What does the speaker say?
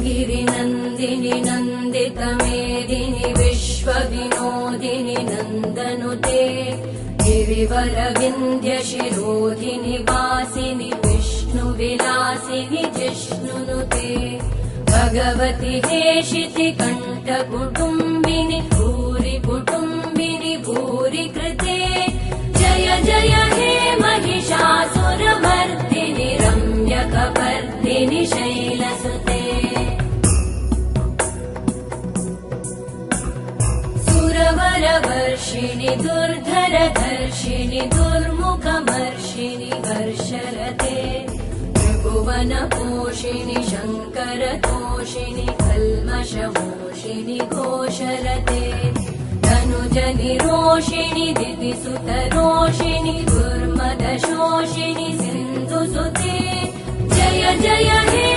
गिरिनन्दिनि नन्दितमेदिनि विश्वविनोदिनि नन्दनुते गिरिवरविन्ध्यशिरोधिनि वासिनि विष्णुविलासिनि जिष्णुनुते भगवति हेशिति कण्ठकुटुम्बिनि भूरि कुटुम्बिनि भूरि कृते जय जय हे महिषासुरमर्दिनि रम्यकपर्दिनि शैलसुते सुरवरवर्षिणि दुर्धरधर्षिणि दुर्मुखमर्षिणि हर्षरते त्रिभुवनपोषिणि शङ्करतोषिणि कल्मषमोषिणि घोषरते तनुजनिरोषिणि दितिसुतरोषिणि दुर्मदशोषिणि सिन्धुसुते जय जय हे